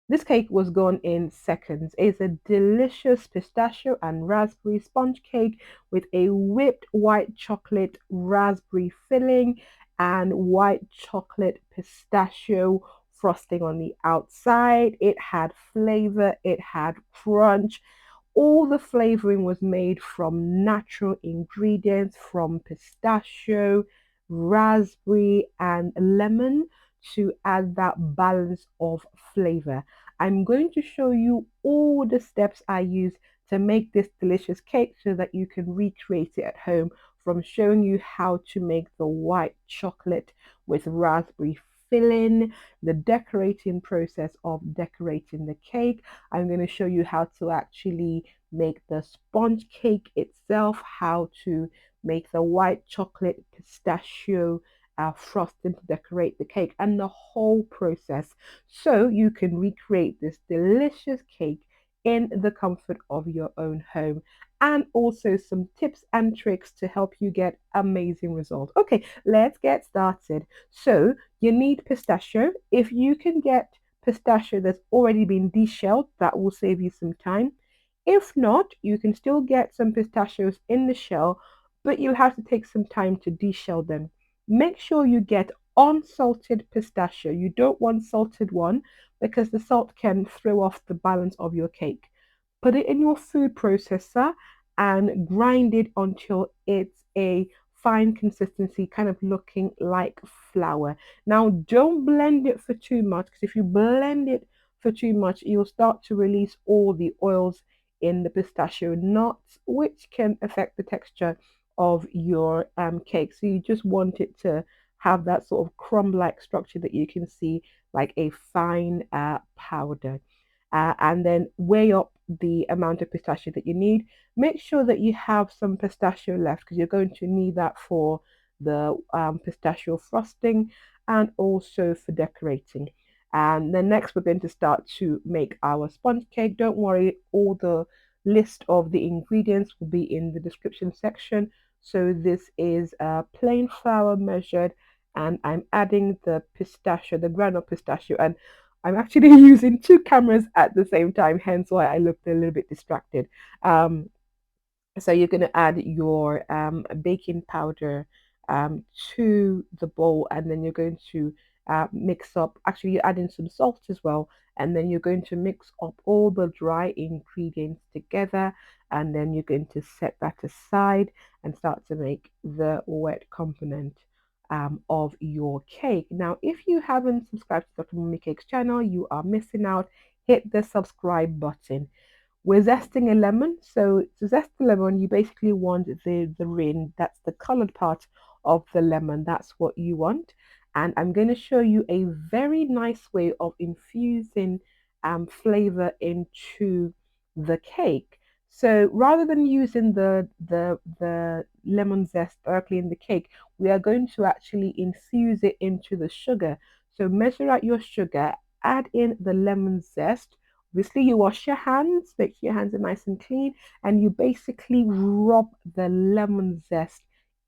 This cake was gone in seconds. It's a delicious pistachio and raspberry sponge cake with a whipped white chocolate raspberry filling and white chocolate pistachio frosting on the outside. It had flavor, it had crunch. All the flavoring was made from natural ingredients from pistachio, raspberry, and lemon to add that balance of flavor. I'm going to show you all the steps I use to make this delicious cake so that you can recreate it at home, from showing you how to make the white chocolate with raspberry filling, the decorating process of decorating the cake. I'm going to show you how to actually make the sponge cake itself, how to make the white chocolate pistachio frosting to decorate the cake, and the whole process, so you can recreate this delicious cake in the comfort of your own home, and also some tips and tricks to help you get amazing results. Okay, let's get started. So you need pistachio. If you can get pistachio that's already been deshelled, that will save you some time. If not, you can still get some pistachios in the shell, but you'll have to take some time to deshell them. Make sure you get unsalted pistachio. You don't want salted one because the salt can throw off the balance of your cake. Put it in your food processor and grind it until it's a fine consistency, kind of looking like flour. Now, don't blend it for too much, because if you blend it for too much, you'll start to release all the oils in the pistachio nuts, which can affect the texture of your cake. So you just want it to have that sort of crumb-like structure that you can see, like a fine powder. And then weigh up the amount of pistachio that you need. Make sure that you have some pistachio left, because you're going to need that for the pistachio frosting and also for decorating. And then next, we're going to start to make our sponge cake. Don't worry, all the list of the ingredients will be in the description section. So this is plain flour measured, and I'm adding the pistachio, the ground up pistachio, and I'm actually using two cameras at the same time, hence why I looked a little bit distracted. Um, so you're going to add your baking powder to the bowl, and then you're going to mix up. Actually, you're adding some salt as well, and then you're going to mix up all the dry ingredients together, and then you're going to set that aside and start to make the wet component of your cake. Now, if you haven't subscribed to Dr. Mummy Cakes channel, you are missing out. Hit the subscribe button. We're zesting a lemon. So to zest the lemon, you basically want the rind, that's the colored part of the lemon. That's what you want. And I'm going to show you a very nice way of infusing flavor into the cake. So rather than using the lemon zest directly in the cake, we are going to actually infuse it into the sugar. So measure out your sugar, add in the lemon zest. Obviously, you wash your hands, make sure your hands are nice and clean, and you basically rub the lemon zest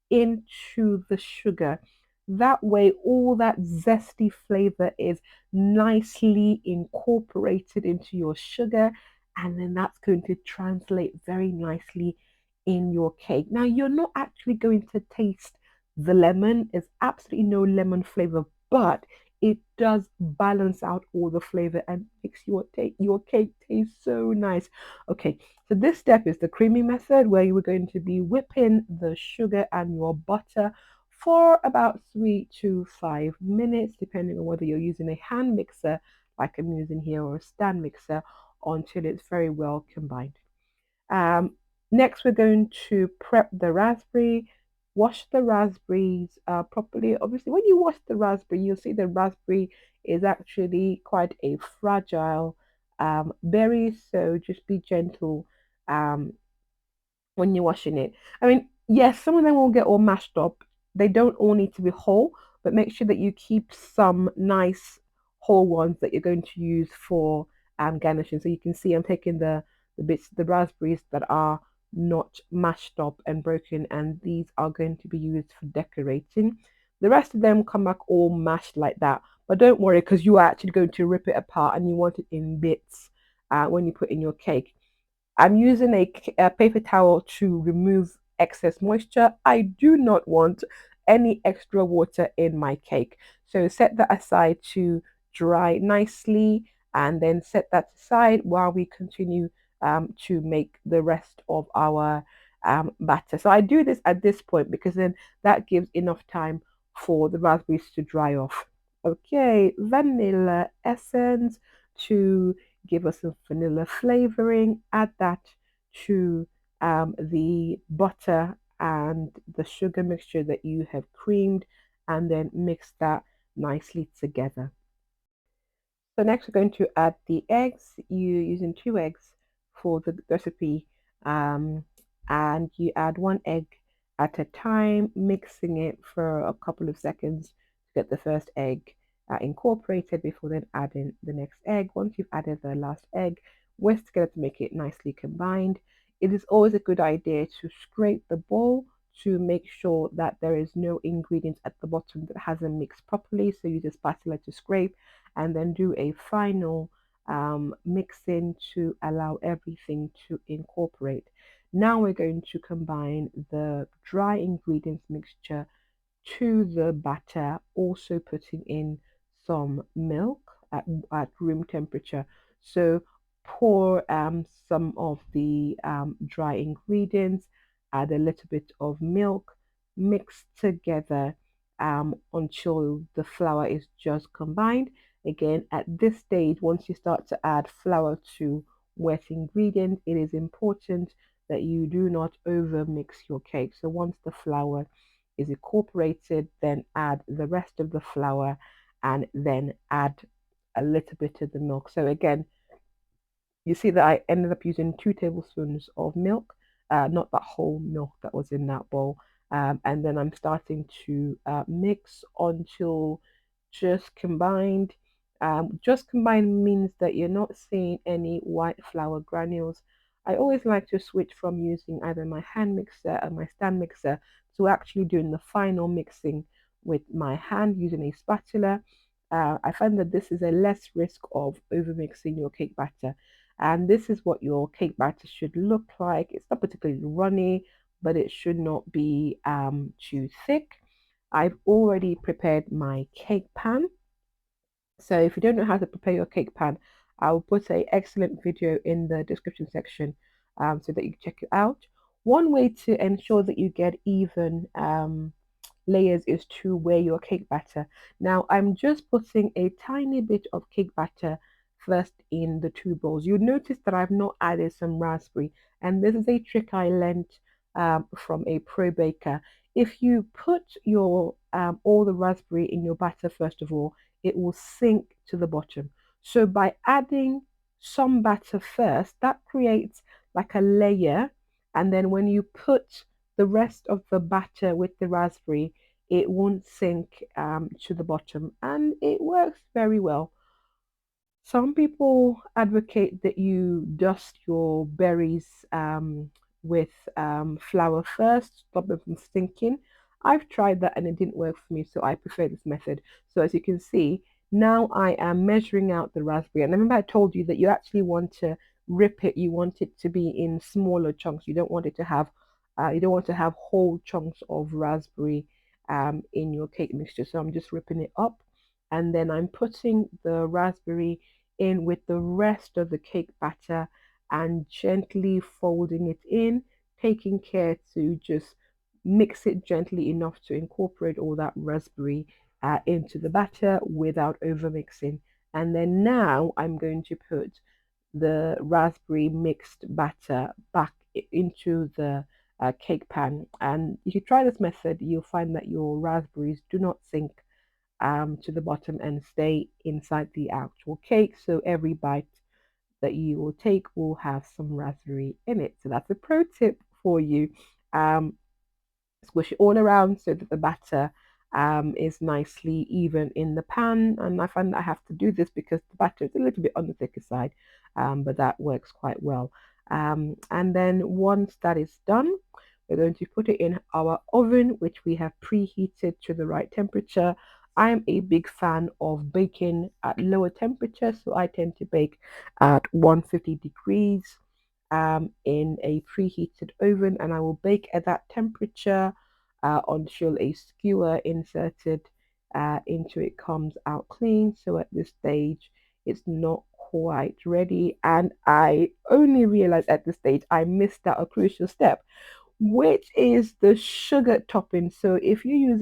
into the sugar. That way, all that zesty flavor is nicely incorporated into your sugar, and then that's going to translate very nicely in your cake. Now, you're not actually going to taste the lemon, there's absolutely no lemon flavor, but it does balance out all the flavor and makes your cake taste so nice. Okay, so this step is the creamy method, where you are going to be whipping the sugar and your butter for about 3 to 5 minutes, depending on whether you're using a hand mixer like I'm using here or a stand mixer, until it's very well combined. Um, Next, we're going to prep the raspberry. Wash the raspberries properly. Obviously, when you wash the raspberry, you'll see the raspberry is actually quite a fragile berry, so just be gentle um, when you're washing it. I mean, yes, some of them will get all mashed up. They don't all need to be whole, but make sure that you keep some nice whole ones that you're going to use for garnishing. So you can see I'm taking the bits, the raspberries that are not mashed up and broken, and these are going to be used for decorating. The rest of them come back all mashed like that, But don't worry, because you are actually going to rip it apart and you want it in bits when you put in your cake. I'm using a paper towel to remove excess moisture. I do not want any extra water in my cake. So set that aside to dry nicely and then set that aside while we continue to make the rest of our batter. So I do this at this point because then that gives enough time for the raspberries to dry off. Okay, vanilla essence to give us some vanilla flavoring. Add that to the butter and the sugar mixture that you have creamed, and then mix that nicely together. So next we're going to add the eggs. You're using 2 eggs for the recipe, um, and you add 1 egg at a time, mixing it for a couple of seconds to get the first egg incorporated before then adding the next egg. Once you've added the last egg, whisk together to make it nicely combined. It is always a good idea to scrape the bowl to make sure that there is no ingredients at the bottom that hasn't mixed properly. So use a spatula to scrape and then do a final mixing to allow everything to incorporate. Now we're going to combine the dry ingredients mixture to the batter, also putting in some milk at room temperature. So pour some of the dry ingredients, add a little bit of milk, mix together until the flour is just combined. Again, at this stage, once you start to add flour to wet ingredient, it is important that you do not over mix your cake. So once the flour is incorporated, then add the rest of the flour and then add a little bit of the milk. So again, you see that I ended up using 2 tablespoons of milk, not that whole milk that was in that bowl. And then I'm starting to mix until just combined. Just combined means that you're not seeing any white flour granules. I always like to switch from using either my hand mixer or my stand mixer to actually doing the final mixing with my hand using a spatula. I find that this is a less risk of over mixing your cake batter, and this is what your cake batter should look like. It's not particularly runny, but it should not be too thick. I've already prepared my cake pan. So if you don't know how to prepare your cake pan, I'll put a excellent video in the description section so that you can check it out. One way to ensure that you get even layers is to weigh your cake batter. Now I'm just putting a tiny bit of cake batter first in the 2 bowls. You'll notice that I've not added some raspberry, and this is a trick I learned from a pro baker. If you put your all the raspberry in your batter first of all, it will sink to the bottom. So by adding some batter first, that creates like a layer, and then when you put the rest of the batter with the raspberry, it won't sink to the bottom, and it works very well. Some people advocate that you dust your berries with flour first, stop them from stinking. I've tried that and it didn't work for me, so I prefer this method. So as you can see, now I am measuring out the raspberry. And remember I told you that you actually want to rip it, you want it to be in smaller chunks. You don't want it to have you don't want to have whole chunks of raspberry in your cake mixture. So I'm just ripping it up, and then I'm putting the raspberry in with the rest of the cake batter and gently folding it in, taking care to just mix it gently enough to incorporate all that raspberry into the batter without over mixing. And then now I'm going to put the raspberry mixed batter back into the cake pan. And if you try this method, you'll find that your raspberries do not sink to the bottom and stay inside the actual cake. So every bite that you will take will have some raspberry in it. So that's a pro tip for you. Um, Squish it all around so that the batter is nicely even in the pan. And I find that I have to do this because the batter is a little bit on the thicker side, but that works quite well. And then once that is done, we're going to put it in our oven, which we have preheated to the right temperature. I'm a big fan of baking at lower temperatures, so I tend to bake at 150 degrees in a preheated oven, and I will bake at that temperature until a skewer inserted into it comes out clean. So at this stage, it's not quite ready, and I only realized at this stage I missed out a crucial step, which is the sugar topping. So if you use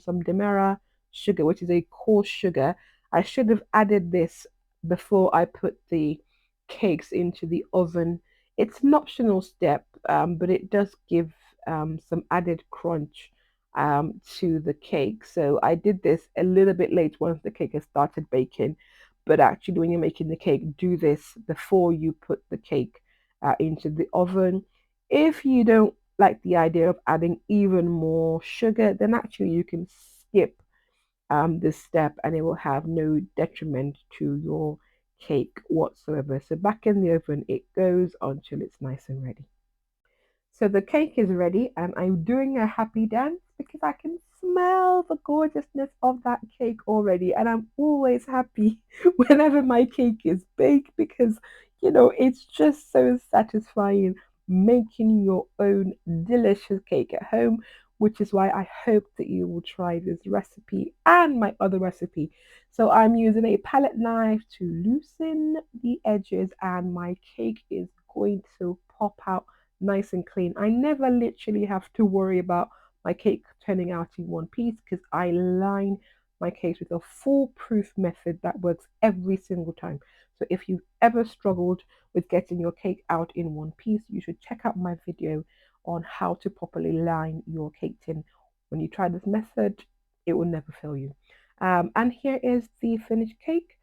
some Demerara sugar, which is a coarse sugar, I should have added this before I put the cakes into the oven. It's an optional step, but it does give some added crunch to the cake. So I did this a little bit late once the cake has started baking. But actually, when you're making the cake, do this before you put the cake into the oven. If you don't like the idea of adding even more sugar, then actually you can skip this step and it will have no detriment to your cake whatsoever. So back in the oven it goes until it's nice and ready. So the cake is ready and I'm doing a happy dance because I can smell the gorgeousness of that cake already. And I'm always happy whenever my cake is baked because, it's just so satisfying making your own delicious cake at home, which is why I hope that you will try this recipe and my other recipe. So I'm using a palette knife to loosen the edges and my cake is going to pop out nice and clean. I never literally have to worry about my cake turning out in one piece because I line my cakes with a foolproof method that works every single time. So if you've ever struggled with getting your cake out in one piece, you should check out my video on how to properly line your cake tin. When you try this method, it will never fail you. And here is the finished cake.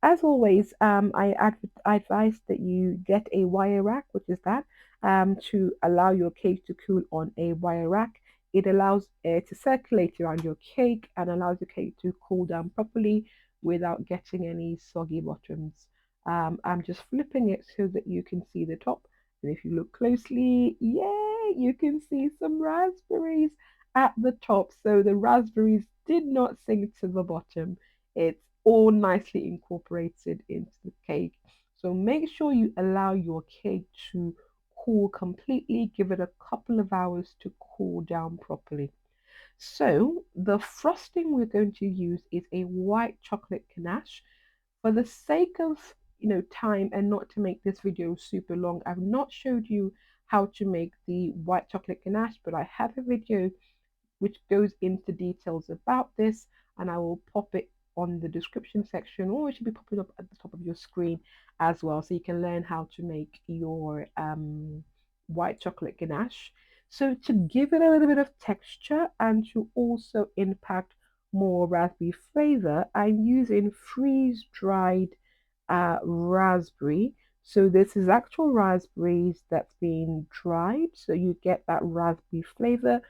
As always, I advise that you get a wire rack, which is that, to allow your cake to cool on a wire rack. It allows air to circulate around your cake and allows your cake to cool down properly without getting any soggy bottoms. I'm just flipping it so that you can see the top. And if you look closely, yeah, you can see some raspberries at the top. So the raspberries did not sink to the bottom. It's all nicely incorporated into the cake. So make sure you allow your cake to cool completely. Give it a couple of hours to cool down properly. So the frosting we're going to use is a white chocolate ganache. For the sake of time and not to make this video super long, I've not showed you how to make the white chocolate ganache, but I have a video which goes into details about this, and I will pop it on the description section, or it should be popping up at the top of your screen as well, so you can learn how to make your white chocolate ganache. So to give it a little bit of texture and to also impact more raspberry flavor, I'm using freeze dried raspberry. So this is actual raspberries that's been dried, so you get that raspberry flavor,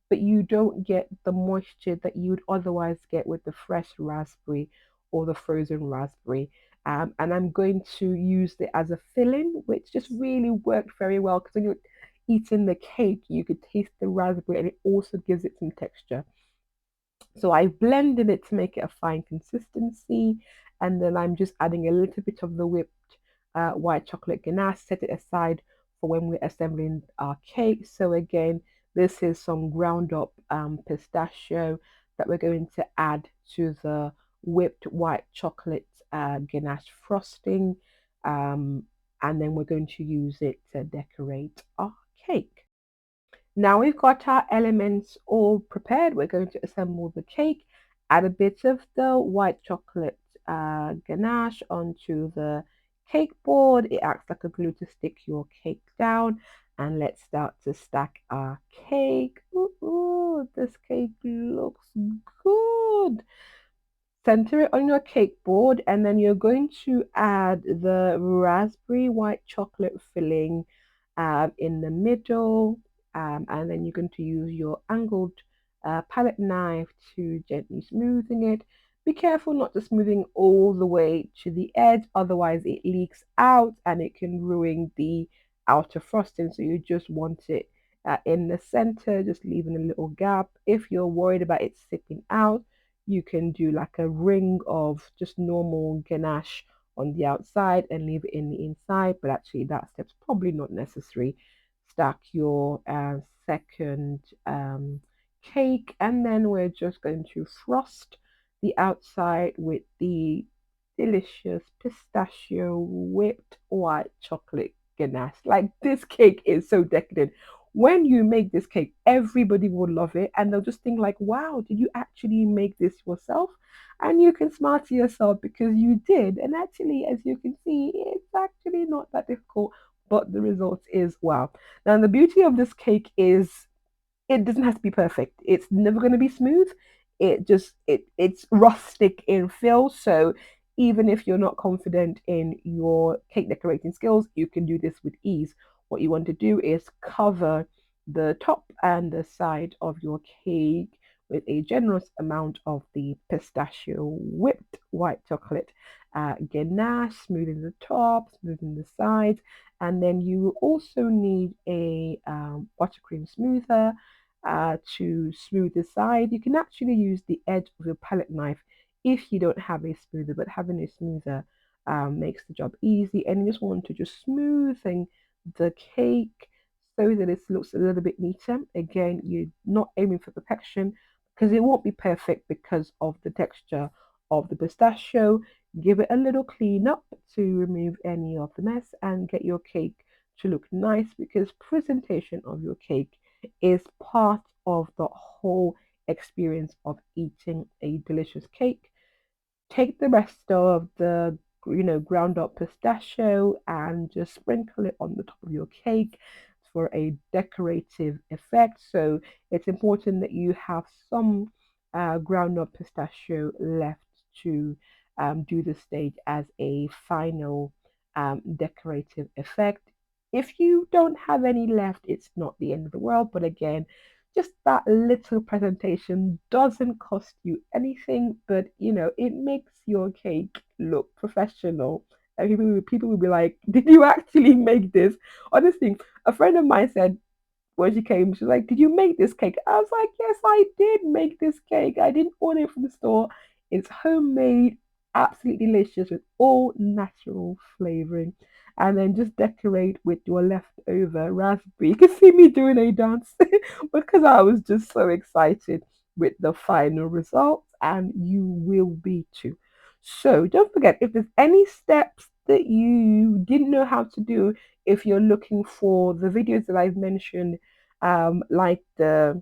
but you don't get the moisture that you would otherwise get with the fresh raspberry or the frozen raspberry. And I'm going to use it as a filling, which just really worked very well because when you're eating the cake, you could taste the raspberry and it also gives it some texture. So I blended it to make it a fine consistency, and then I'm just adding a little bit of the whipped white chocolate ganache, set it aside for when we're assembling our cake. So again, this is some ground up pistachio that we're going to add to the whipped white chocolate ganache frosting, and then we're going to use it to decorate our cake. Now we've got our elements all prepared. We're going to assemble the cake, add a bit of the white chocolate ganache onto the cake board. It acts like a glue to stick your cake down. And let's start to stack our cake. Ooh, this cake looks good. Center it on your cake board, and then you're going to add the raspberry white chocolate filling in the middle, and then you're going to use your angled palette knife to gently smoothing it. Be careful not to smoothing all the way to the edge, otherwise it leaks out and it can ruin the outer frosting. So you just want it in the center, just leaving a little gap. If you're worried about it sipping out, You can do like a ring of just normal ganache on the outside and leave it in the inside, but actually that step's probably not necessary. Stack your second cake, and then we're just going to frost the outside with the delicious pistachio whipped white chocolate ganache. Like, this cake is so decadent. When you make this cake, everybody will love it and they'll just think like, wow, did you actually make this yourself? And you can smile to yourself because you did. And actually, as you can see, it's actually not that difficult, but the result is wow. Now, the beauty of this cake is it doesn't have to be perfect. It's never going to be smooth. It's rustic in feel. So even if you're not confident in your cake decorating skills, you can do this with ease. What you want to do is cover the top and the side of your cake with a generous amount of the pistachio whipped white chocolate ganache, smoothing the top, smoothing the sides, and then you also need a buttercream smoother to smooth the side. You can actually use the edge of your palette knife if you don't have a smoother, but having a smoother makes the job easy. And you just want to just smoothing the cake so that it looks a little bit neater. Again, you're not aiming for perfection because it won't be perfect because of the texture of the pistachio. Give it a little clean up to remove any of the mess and get your cake to look nice, because presentation of your cake is part of the whole experience of eating a delicious cake. Take the rest of the ground up pistachio and just sprinkle it on the top of your cake for a decorative effect. So it's important that you have some ground up pistachio left to do the stage as a final decorative effect. If you don't have any left, it's not the end of the world, but again, just that little presentation doesn't cost you anything, but it makes your cake look professional. And people will be like, did you actually make this? Honestly, a friend of mine said when she came, she was like, did you make this cake? I was like, yes, I did make this cake. I didn't order it from the store. It's homemade, absolutely delicious with all natural flavoring. And then just decorate with your leftover raspberry. You can see me doing a dance because I was just so excited with the final results, and you will be too. So don't forget, if there's any steps that you didn't know how to do, if you're looking for the videos that I've mentioned, like the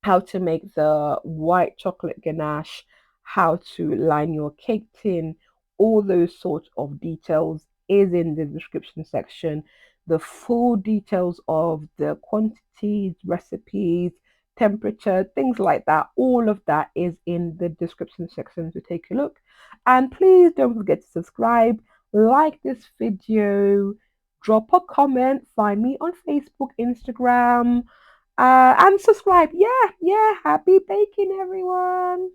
how to make the white chocolate ganache, how to line your cake tin, all those sorts of details is in the description section. The full details of the quantities, recipes, temperature, things like that, all of that is in the description section to take a look. And please don't forget to subscribe, like this video, drop a comment, find me on Facebook, Instagram, and subscribe. Yeah, yeah. Happy baking, everyone.